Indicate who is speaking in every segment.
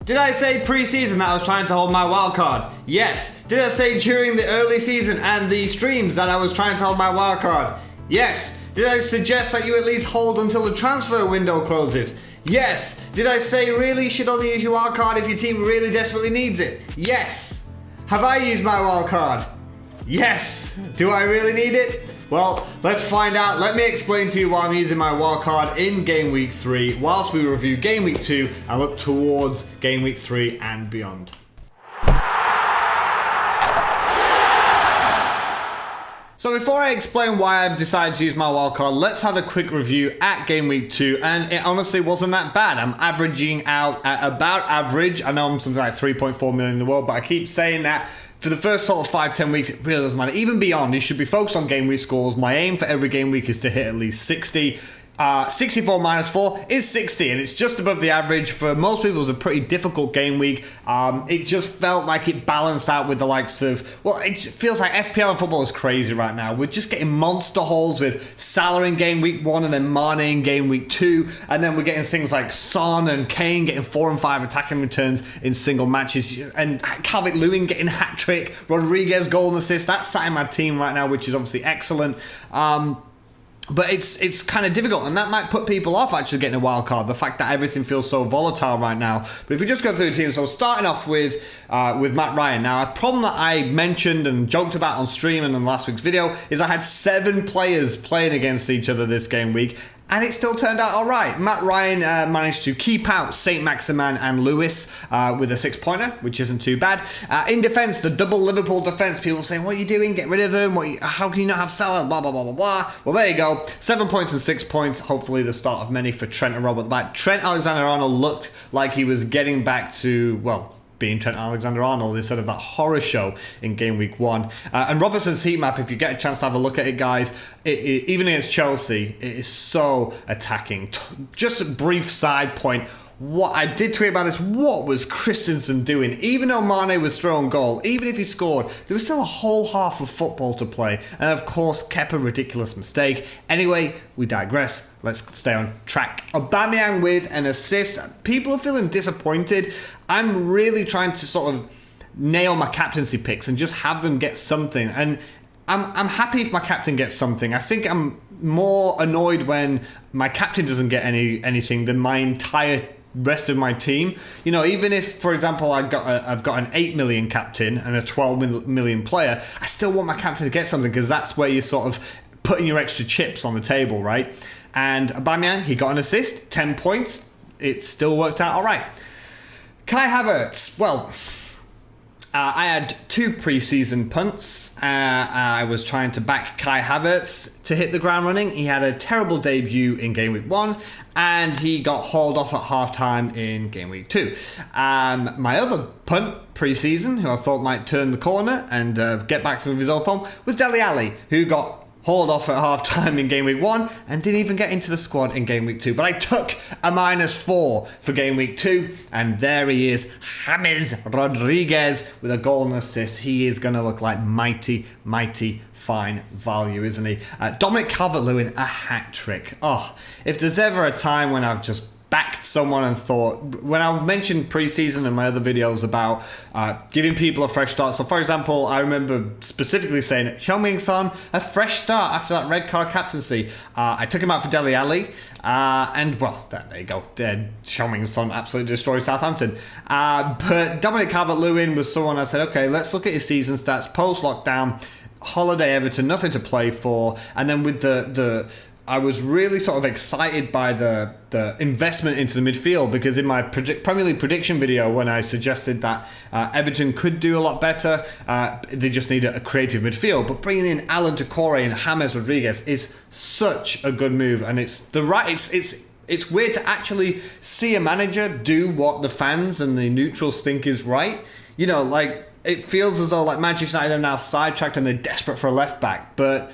Speaker 1: Did I say pre-season that I was trying to hold my wild card? Yes. Did I say during the early season and the streams that I was trying to hold my wild card? Yes. Did I suggest that you at least hold until the transfer window closes? Yes. Did I say really you should only use your wild card if your team really desperately needs it? Yes. Have I used my wild card? Yes. Do I really need it? Well, let's find out. Let me explain to you why I'm using my wildcard in Game Week 3 whilst we review Game Week 2 and look towards Game Week 3 and beyond. So before I explain why I've decided to use my wildcard, let's have a quick review at Game Week 2, and it honestly wasn't that bad. I'm averaging out at about average. I know I'm something like 3.4 million in the world, but I keep saying that for the first sort of 5-10 weeks, it really doesn't matter. Even beyond, you should be focused on game week scores. My aim for every game week is to hit at least 60. 64 minus 4 is 60, and it's just above the average. For most people, it was a pretty difficult game week. It just felt like it balanced out with the likes of, well, it feels like FPL football is crazy right now. We're just getting monster hauls with Salah in game week 1 and then Mane in game week 2. And then we're getting things like Son and Kane getting 4 and 5 attacking returns in single matches. And Calvert-Lewin getting hat-trick, Rodriguez goal and assist. That's sat in my team right now, which is obviously excellent. But it's kind of difficult, and that might put people off actually getting a wild card. The fact that everything feels so volatile right now. But if we just go through the team, so starting off with Matt Ryan. Now, a problem that I mentioned and joked about on stream and in last week's video is I had 7 players playing against each other this game week, and it still turned out all right. Matt Ryan managed to keep out Saint Maximin and Lewis with a 6-pointer, which isn't too bad. In defence, the double Liverpool defence, people saying, what are you doing? Get rid of them. How can you not have Salah? Blah, blah, blah, blah, blah. Well, there you go. 7 points and 6 points. Hopefully the start of many for Trent and Robert back. Trent Alexander-Arnold looked like he was getting back to, well, being Trent Alexander-Arnold instead of that horror show in game week 1. And Robertson's heat map, if you get a chance to have a look at it, guys, even against Chelsea, it is so attacking. Just a brief side point. What I did tweet about this, what was Christensen doing? Even though Mane was thrown goal, even if he scored, there was still a whole half of football to play. And of course, kept a ridiculous mistake. Anyway, we digress. Let's stay on track. Aubameyang with an assist. People are feeling disappointed. I'm really trying to sort of nail my captaincy picks and just have them get something. And I'm happy if my captain gets something. I think I'm more annoyed when my captain doesn't get anything than my entire rest of my team. You know, even if, for example, I've got an 8 million captain and a 12 million player, I still want my captain to get something because that's where you're sort of putting your extra chips on the table, right? And Aubameyang, he got an assist, 10 points. It still worked out all right. Kai Havertz, well, I had 2 preseason punts. I was trying to back Kai Havertz to hit the ground running. He had a terrible debut in game week 1, and he got hauled off at halftime in game week 2. My other punt preseason, who I thought might turn the corner and get back to some of his old form, was Dele Alli, who got hauled off at half-time in game week 1 and didn't even get into the squad in game week 2. But I took a -4 for game week 2, and there he is, James Rodriguez with a goal and assist. He is going to look like mighty, mighty fine value, isn't he? Dominic Calvert-Lewin, a hat-trick. Oh, if there's ever a time when I've just backed someone and thought, when I mentioned preseason in my other videos about giving people a fresh start. So for example, I remember specifically saying Heung-min Son, a fresh start after that red card captaincy. I took him out for Dele Alli, and well, there you go. Heung-min Son absolutely destroyed Southampton. But Dominic Calvert-Lewin was someone I said, okay, let's look at his season stats post-lockdown. Holiday Everton, nothing to play for, and then with I was really sort of excited by the investment into the midfield, because in my Premier League prediction video, when I suggested that Everton could do a lot better, they just need a creative midfield. But bringing in Alan Decore and James Rodriguez is such a good move, and it's weird to actually see a manager do what the fans and the neutrals think is right. You know, like, it feels as though like Manchester United are now sidetracked and they're desperate for a left back, but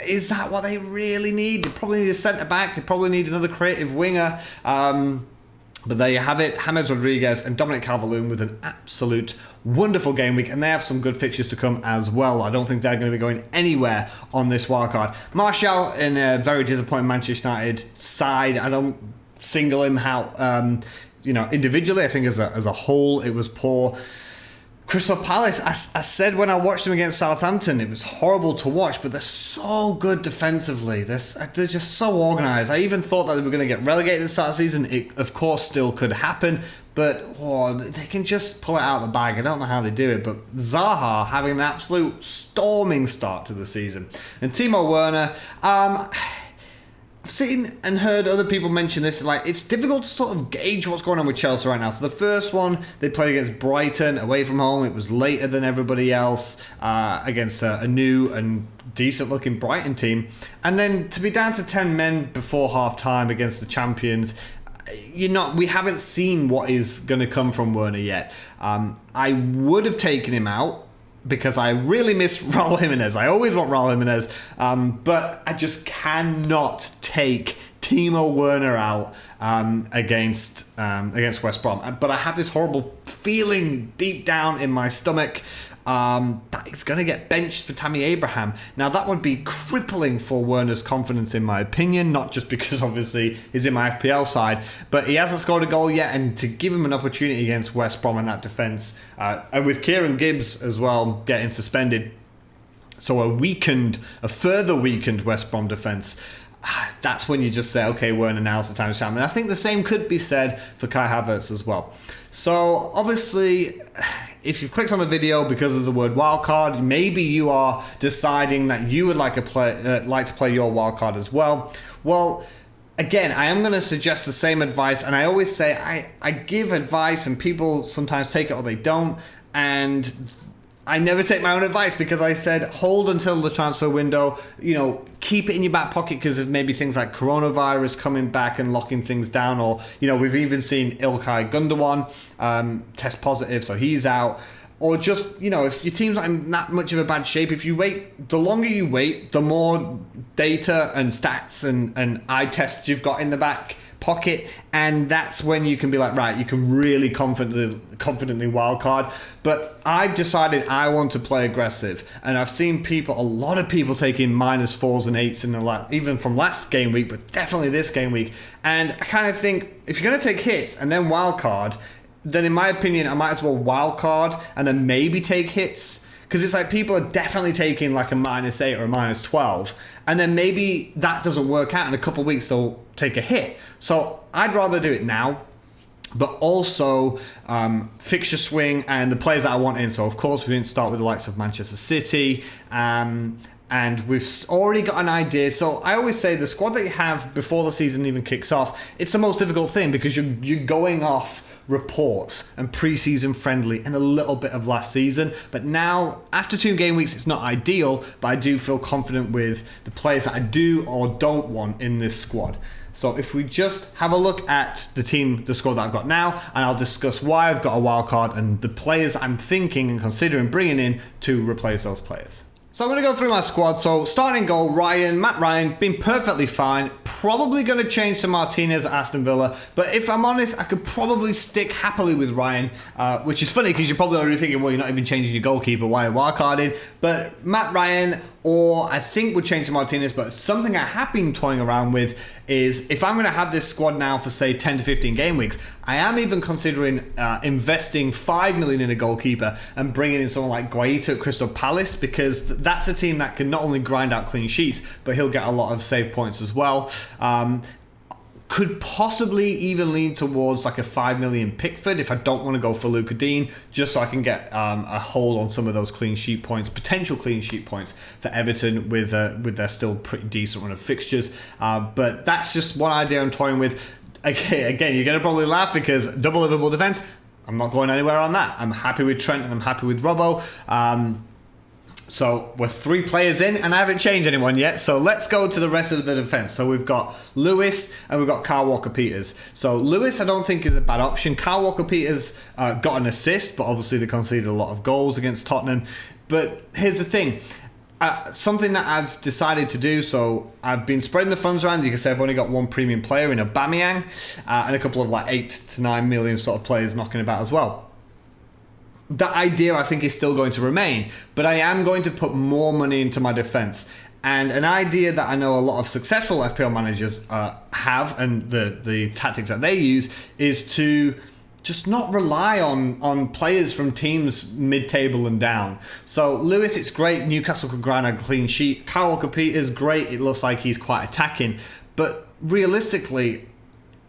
Speaker 1: is that what they really need? They probably need a centre-back. They probably need another creative winger. But there you have it. James Rodriguez and Dominic Calvert-Lewin with an absolute wonderful game week. And they have some good fixtures to come as well. I don't think they're going to be going anywhere on this wildcard. Martial in a very disappointing Manchester United side. I don't single him out. individually, I think as a whole, it was poor. Crystal Palace, I said when I watched them against Southampton, it was horrible to watch, but they're so good defensively. They're just so organised. I even thought that they were going to get relegated at the start of the season. It, of course, still could happen, but they can just pull it out of the bag. I don't know how they do it, but Zaha having an absolute storming start to the season. And Timo Werner, I've seen and heard other people mention this, like it's difficult to sort of gauge what's going on with Chelsea right now. So the first one, they played against Brighton away from home. It was later than everybody else against a new and decent looking Brighton team. And then to be down to 10 men before half time against the champions, we haven't seen what is going to come from Werner yet. I would have taken him out, because I really miss Raul Jimenez. I always want Raul Jimenez, but I just cannot take Timo Werner out against West Brom. But I have this horrible feeling deep down in my stomach that he's going to get benched for Tammy Abraham. Now, that would be crippling for Werner's confidence, in my opinion, not just because, obviously, he's in my FPL side, but he hasn't scored a goal yet, and to give him an opportunity against West Brom in that defence, and with Kieran Gibbs as well getting suspended, so a further weakened West Brom defence, that's when you just say, okay, Werner, now's the time to shine. And I think the same could be said for Kai Havertz as well. So, obviously, if you've clicked on the video because of the word wildcard, maybe you are deciding that you would like to play your wildcard as well. Well, again, I am going to suggest the same advice, and I always say I give advice, and people sometimes take it or they don't, and I never take my own advice, because I said hold until the transfer window, keep it in your back pocket because of maybe things like coronavirus coming back and locking things down, or, we've even seen Ilkay Gundogan test positive, so he's out. Or just, if your team's not in that much of a bad shape, if you wait, the longer you wait, the more data and stats and eye tests you've got in the back pocket, and that's when you can be like, right, you can really confidently wildcard. But I've decided I want to play aggressive, and I've seen a lot of people taking -4s and 8s even from last game week, but definitely this game week. And I kind of think if you're going to take hits and then wildcard, then in my opinion, I might as well wildcard and then maybe take hits. Because it's like people are definitely taking like a -8 or a -12, and then maybe that doesn't work out in a couple of weeks, they'll take a hit. So I'd rather do it now, but also fixture swing and the players that I want in. So of course we didn't start with the likes of Manchester City, and we've already got an idea. So I always say the squad that you have before the season even kicks off, it's the most difficult thing, because you're going off reports and pre-season friendly and a little bit of last season. But now, after 2 game weeks, it's not ideal, but I do feel confident with the players that I do or don't want in this squad. So if we just have a look at the squad that I've got now, and I'll discuss why I've got a wild card and the players I'm thinking and considering bringing in to replace those players. So I'm going to go through my squad. So starting goal, Matt Ryan, been perfectly fine. Probably going to change to Martinez at Aston Villa. But if I'm honest, I could probably stick happily with Ryan, which is funny because you're probably already thinking, well, you're not even changing your goalkeeper. Why are you wildcarding? But Matt Ryan, or I think would change to Martinez, but something I have been toying around with is if I'm going to have this squad now for, say, 10 to 15 game weeks, I am even considering investing 5 million in a goalkeeper and bringing in someone like Guaita at Crystal Palace, because that's a team that can not only grind out clean sheets, but he'll get a lot of save points as well. Could possibly even lean towards like a 5 million Pickford if I don't want to go for Luka Dean, just so I can get a hold on some of those clean sheet points, potential clean sheet points for Everton with their still pretty decent run of fixtures. But that's just one idea I'm toying with. Again, you're going to probably laugh because double Liverpool defence, I'm not going anywhere on that. I'm happy with Trent and I'm happy with Robbo. So we're 3 players in and I haven't changed anyone yet. So let's go to the rest of the defence. So we've got Lewis and we've got Kyle Walker-Peters. So Lewis I don't think is a bad option. Kyle Walker-Peters got an assist, but obviously they conceded a lot of goals against Tottenham. But here's the thing. Something that I've decided to do, so I've been spreading the funds around. You can say I've only got 1 premium player in Aubameyang and a couple of like 8 to 9 million sort of players knocking about as well. That idea I think is still going to remain, but I am going to put more money into my defence. And an idea that I know a lot of successful FPL managers have, and the tactics that they use, is to just not rely on players from teams mid-table and down. So Lewis, it's great. Newcastle could grind a clean sheet. Kyle Walker-Peters, great. It looks like he's quite attacking. But realistically,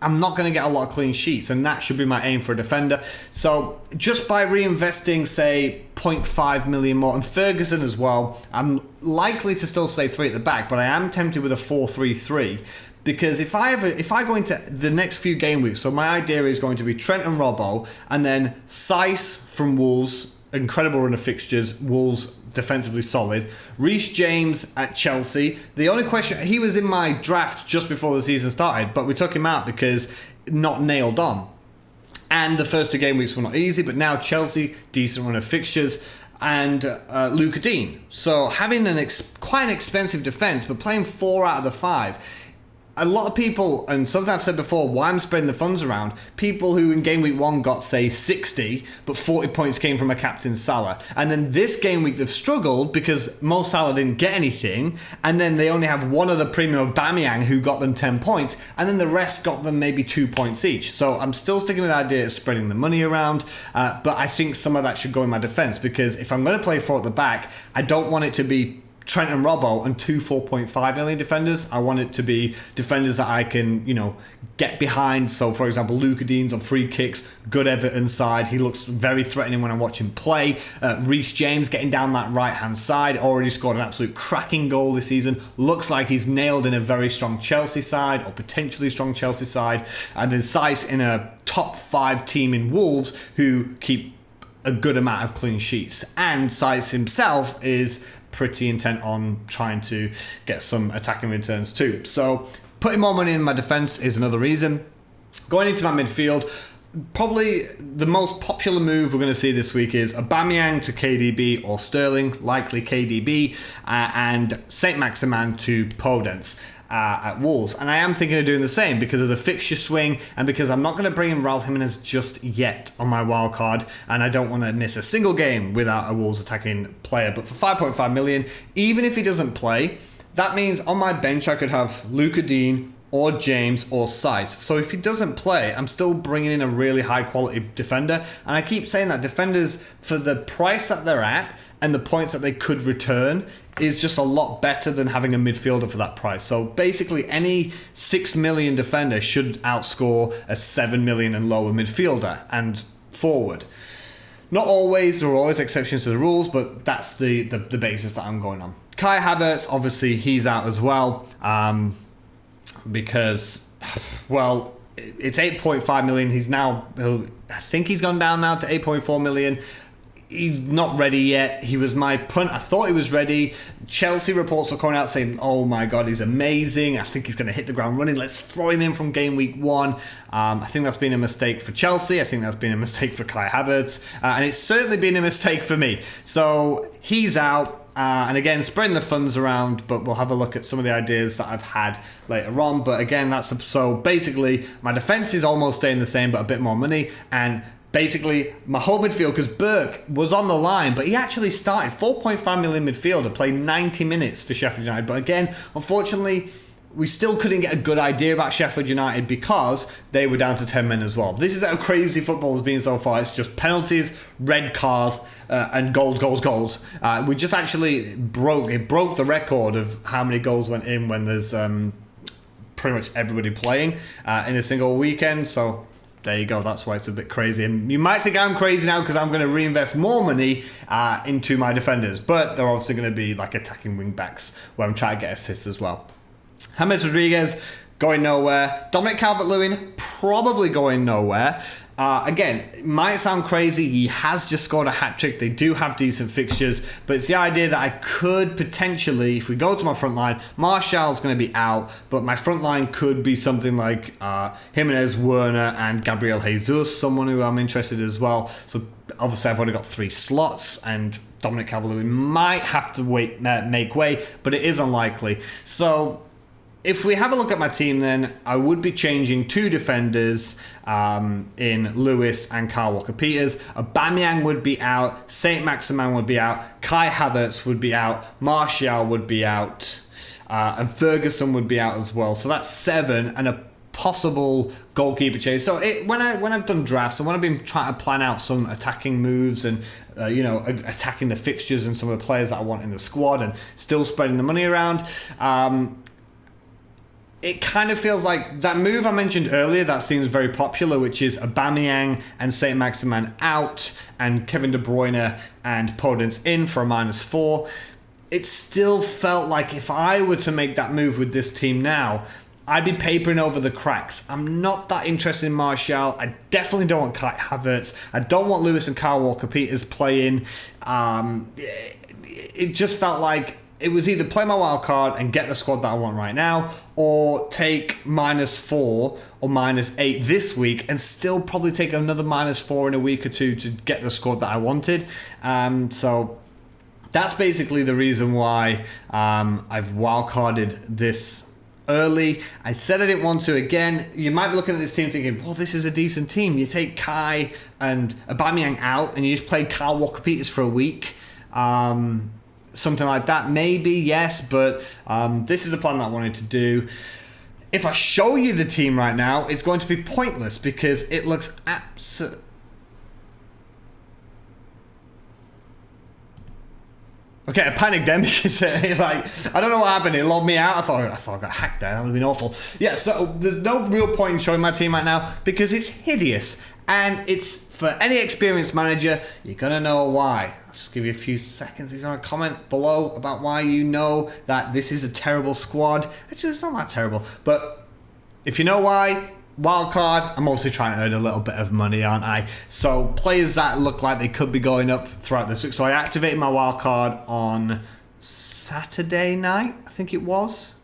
Speaker 1: I'm not going to get a lot of clean sheets, and that should be my aim for a defender. So just by reinvesting, say, 0.5 million more, and Ferguson as well, I'm likely to still stay 3 at the back, but I am tempted with a 4-3-3. Because if I go into the next few game weeks, so my idea is going to be Trent and Robbo, and then Saiss from Wolves, incredible run of fixtures, Wolves defensively solid. Reece James at Chelsea. The only question, he was in my draft just before the season started, but we took him out because not nailed on. And the first 2 game weeks were not easy, but now Chelsea, decent run of fixtures. And Luca Dean. So having quite an expensive defence, but playing 4 out of the 5. A lot of people, and something I've said before, why I'm spreading the funds around, people who in game week 1 got, say, 60, but 40 points came from a captain Salah. And then this game week they've struggled because Mo Salah didn't get anything, and then they only have one other premium, Aubameyang, who got them 10 points, and then the rest got them maybe 2 points each. So I'm still sticking with the idea of spreading the money around, but I think some of that should go in my defence, because if I'm going to play 4 at the back, I don't want it to be Trent and Robbo and 2 4.5 million defenders. I want it to be defenders that I can, get behind. So, for example, Luca Dean's on free kicks, good Everton side. He looks very threatening when I watch him play. Reece James getting down that right-hand side, already scored an absolute cracking goal this season. Looks like he's nailed in a very strong Chelsea side, or potentially strong Chelsea side. And then Saiss in a top 5 team in Wolves who keep a good amount of clean sheets. And Saiss himself is pretty intent on trying to get some attacking returns too. So putting more money in my defence is another reason. Going into my midfield, probably the most popular move we're going to see this week is Aubameyang to KDB or Sterling, likely KDB, and Saint-Maximin to Podence at Wolves. And I am thinking of doing the same because of the fixture swing, and because I'm not going to bring in Raul Jimenez just yet on my wildcard, and I don't want to miss a single game without a Wolves attacking player. But for 5.5 million, even if he doesn't play, that means on my bench I could have Luca Dean or James or Saiss. So if he doesn't play, I'm still bringing in a really high quality defender. And I keep saying that defenders, for the price that they're at and the points that they could return, is just a lot better than having a midfielder for that price. So basically any 6 million defender should outscore a 7 million and lower midfielder and forward. Not always, there are always exceptions to the rules, but that's the basis that I'm going on. Kai Havertz, obviously he's out as well, because, well, it's 8.5 million. He's now, I think he's gone down now to 8.4 million. He's not ready yet. He was my punt. I thought he was ready. Chelsea reports were coming out saying, oh my God, he's amazing. I think he's going to hit the ground running. Let's throw him in from game week 1. I think that's been a mistake for Chelsea. I think that's been a mistake for Kai Havertz. And it's certainly been a mistake for me. So he's out. And again, spreading the funds around, but we'll have a look at some of the ideas that I've had later on. But again, so basically my defense is almost staying the same, but a bit more money. And basically my whole midfield, because Burke was on the line, but he actually started 4.5 million midfielder, played 90 minutes for Sheffield United. But again, unfortunately, we still couldn't get a good idea about Sheffield United because they were down to 10 men as well. This is how crazy football has been so far. It's just penalties, red cards, and goals. We just actually broke the record of how many goals went in when there's pretty much everybody playing in a single weekend. So there you go. That's why it's a bit crazy. And you might think I'm crazy now because I'm going to reinvest more money into my defenders. But they're obviously going to be like attacking wing backs where I'm trying to get assists as well. James Rodriguez going nowhere. Dominic Calvert-Lewin probably going nowhere. Again, it might sound crazy. He has just scored a hat-trick. They do have decent fixtures, but it's the idea that I could potentially, if we go to my front line, Martial's going to be out, but my front line could be something like Jimenez, Werner, and Gabriel Jesus, someone who I'm interested in as well. So obviously I've only got 3 slots, and Dominic Calvert-Lewin might have to make way, but it is unlikely. So if we have a look at my team, then I would be changing 2 defenders in Lewis and Kyle Walker-Peters. Aubameyang would be out. Saint-Maximin would be out. Kai Havertz would be out. Martial would be out. and Ferguson would be out as well. So that's 7 and a possible goalkeeper change. So when I've done drafts and when I've been trying to plan out some attacking moves and attacking the fixtures and some of the players that I want in the squad and still spreading the money around, it kind of feels like that move I mentioned earlier that seems very popular, which is Aubameyang and Saint-Maximin out and Kevin De Bruyne and Podence in for a -4. It still felt like if I were to make that move with this team now, I'd be papering over the cracks. I'm not that interested in Martial. I definitely don't want Kai Havertz. I don't want Lewis and Kyle Walker-Peters playing. It just felt like it was either play my wild card and get the squad that I want right now, or take -4 or -8 this week and still probably take another -4 in a week or two to get the squad that I wanted. So that's basically the reason why I've wildcarded this early. I said I didn't want to. Again, you might be looking at this team thinking, well, this is a decent team. You take Kai and Aubameyang out and you just play Kyle Walker-Peters for a week. Something like that, maybe, yes, but this is a plan that I wanted to do. If I show you the team right now, it's going to be pointless because it looks absolutely... Okay, I panicked then because I don't know what happened. It logged me out. I thought I got hacked there. That would have been awful. Yeah, so there's no real point in showing my team right now because it's hideous. And it's, for any experienced manager, you're going to know why. I'll just give you a few seconds if you want to comment below about why you know that this is a terrible squad. Actually, it's not that terrible. But if you know why, wildcard, I'm also trying to earn a little bit of money, aren't I? So players that look like they could be going up throughout this week. So I activated my wildcard on Saturday night, I think it was.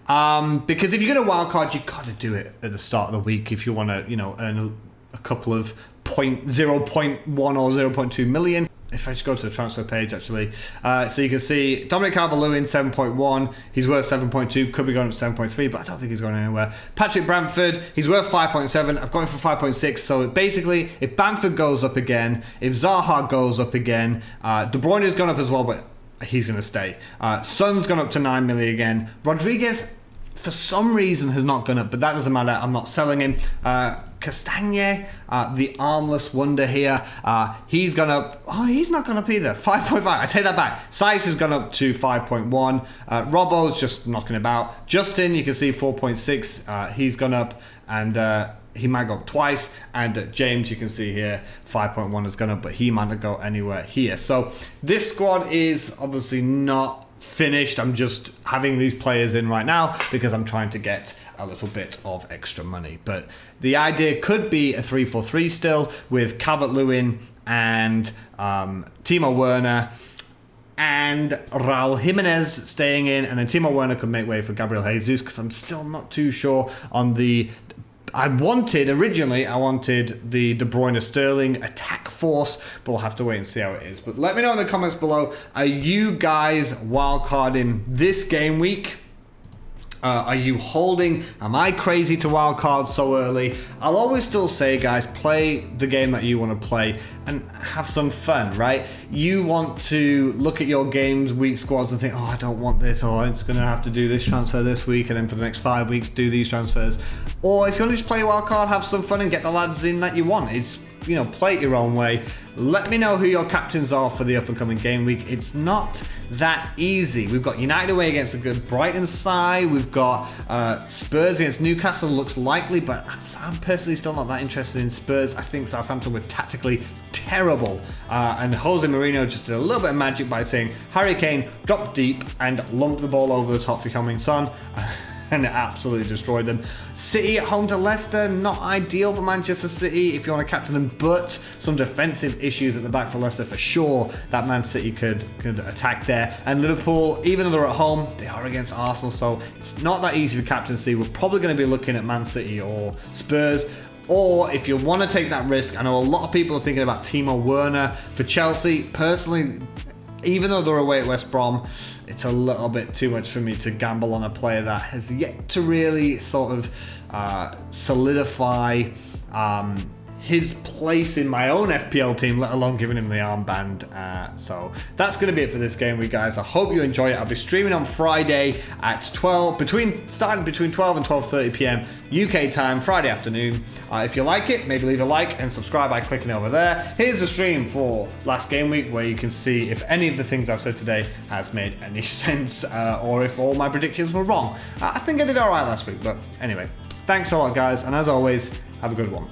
Speaker 1: Because if you're going to wildcard, you've got to do it at the start of the week if you want to, earn a couple of 0.1 or 0.2 million. If I just go to the transfer page, actually, so you can see Dominic Calvert-Lewin 7.1, he's worth 7.2, could be going up to 7.3, but I don't think he's going anywhere. Patrick Bamford, he's worth 5.7, I've got him for 5.6. So basically, if Bamford goes up again, if Zaha goes up again, De Bruyne has gone up as well, but he's going to stay. Son's gone up to 9 million again. Rodriguez, for some reason, has not gone up, but that doesn't matter. I'm not selling him. Castagne, the armless wonder here, he's gone up. Oh, he's not gone up either. 5.5. I take that back. Saiz has gone up to 5.1. Robbo's just knocking about. Justin, you can see 4.6. He's gone up, and he might go up twice. And James, you can see here, 5.1 has gone up, but he might not go anywhere here. So this squad is obviously not finished. I'm just having these players in right now because I'm trying to get a little bit of extra money. But the idea could be a 3-4-3 still with Calvert-Lewin and Timo Werner and Raul Jimenez staying in, and then Timo Werner could make way for Gabriel Jesus because I'm still not too sure on the... Originally I wanted the De Bruyne Sterling attack force, but we'll have to wait and see how it is. But let me know in the comments below, are you guys wildcarding this game week? Are you holding? Am I crazy to wildcard so early? I'll always still say, guys, play the game that you want to play and have some fun, right? You want to look at your games, week squads, and think, oh, I don't want this, or I'm just going to have to do this transfer this week, and then for the next 5 weeks, do these transfers. Or if you want to just play wildcard, have some fun and get the lads in that you want. It's, play it your own way. Let me know who your captains are for the up-and-coming game week. It's not that easy. We've got United away against a good Brighton side. We've got Spurs against Newcastle, looks likely, but I'm personally still not that interested in Spurs. I think Southampton were tactically terrible. And Jose Mourinho just did a little bit of magic by saying, Harry Kane, drop deep and lump the ball over the top for Heung-min Son. And it absolutely destroyed them. City at home to Leicester, not ideal for Manchester City if you want to captain them, but some defensive issues at the back for Leicester for sure. That Man City could attack there. And Liverpool, even though they're at home, they are against Arsenal, so it's not that easy for captaincy. We're probably going to be looking at Man City or Spurs. Or if you want to take that risk, I know a lot of people are thinking about Timo Werner for Chelsea. Personally, even though they're away at West Brom, it's a little bit too much for me to gamble on a player that has yet to really sort of solidify his place in my own FPL team, let alone giving him the armband. So that's going to be it for this game week, guys. I hope you enjoy it. I'll be streaming on Friday at starting between 12 and 12:30 p.m. UK time, Friday afternoon. If you like it, maybe leave a like and subscribe by clicking over there. Here's a stream for last game week where you can see if any of the things I've said today has made any sense, or if all my predictions were wrong. I think I did all right last week, but anyway, thanks a lot, guys, and as always, have a good one.